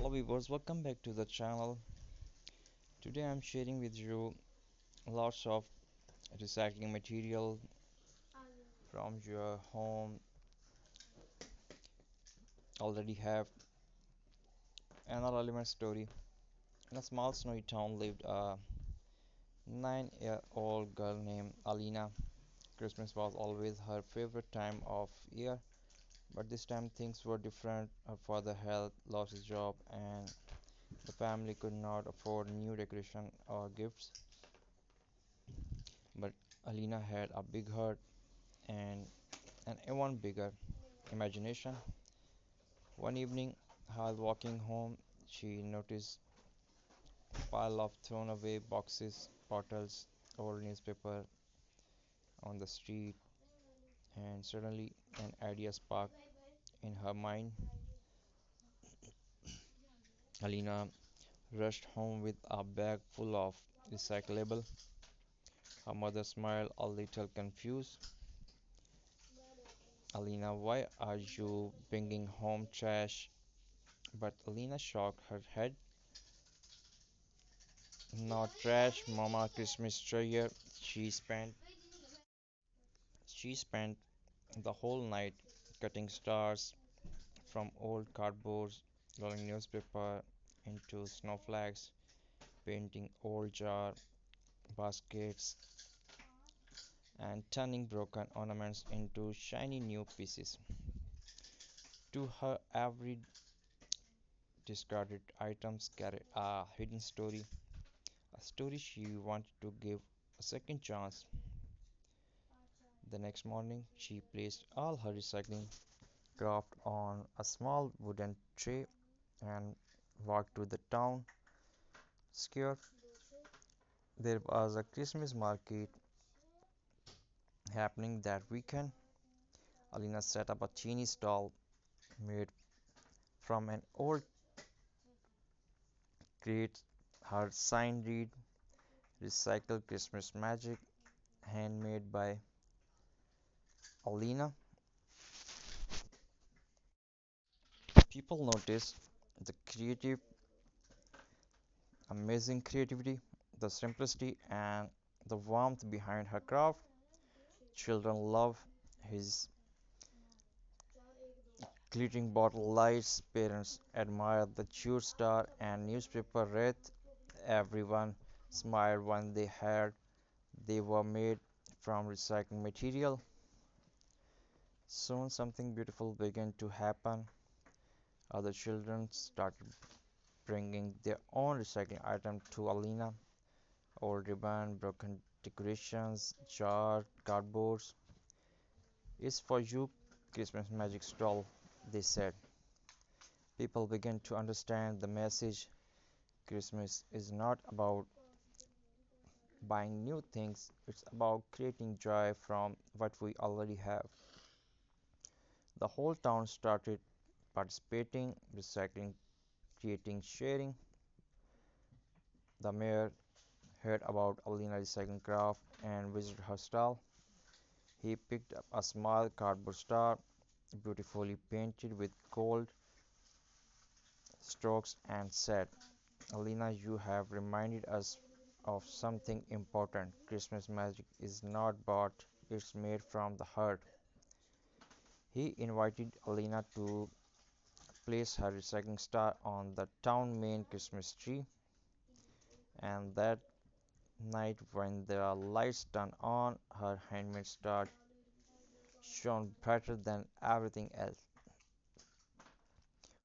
Hello viewers, welcome back to the channel. Today I'm sharing with you lots of recycling material from your home already have. Another element story. In a small snowy town lived a 9-year-old girl named Alina. Christmas was always her favorite time of year, but this time things were different. Her father had lost his job and the family could not afford new decoration or gifts. But Alina had a big heart and an even bigger imagination. One evening, while walking home, she noticed a pile of thrown away boxes, bottles, old newspaper on the street, and suddenly an idea sparked in her mind. Alina rushed home with a bag full of recyclable. Her mother smiled a little confused. Alina, why are you bringing home trash? But Alina shook her head. Not trash, Mama. Christmas cheer. She spent she spent the whole night cutting stars from old cardboard, rolling newspaper into snowflakes, painting old jar baskets, and turning broken ornaments into shiny new pieces. To her, every discarded items carried a hidden story, a story she wanted to give a second chance. The next morning, she placed all her recycling craft on a small wooden tray and walked to the town square. There was a Christmas market happening that weekend. Alina set up a teeny stall made from an old crate. Her sign read Recycled Christmas Magic, handmade by Alina. People noticed the amazing creativity, the simplicity, and the warmth behind her craft. Children love his glittering bottle lights. Parents admire the church star and newspaper wreath. Everyone smiled when they heard they were made from recycled material. Soon something beautiful began to happen. Other children started bringing their own recycling items to Alina. Old ribbon, broken decorations, jar, cardboards. It's for you, Christmas magic stall, they said. People began to understand the message. Christmas is not about buying new things, it's about creating joy from what we already have. The whole town started participating, recycling, creating, sharing. The mayor heard about Alina's recycling craft and visited her stall. He picked up a small cardboard star, beautifully painted with gold strokes, and said, Alina, you have reminded us of something important. Christmas magic is not bought, it's made from the heart. He invited Alina to place her recycling star on the town main Christmas tree, and that night when the lights turned on, her handmade star shone brighter than everything else.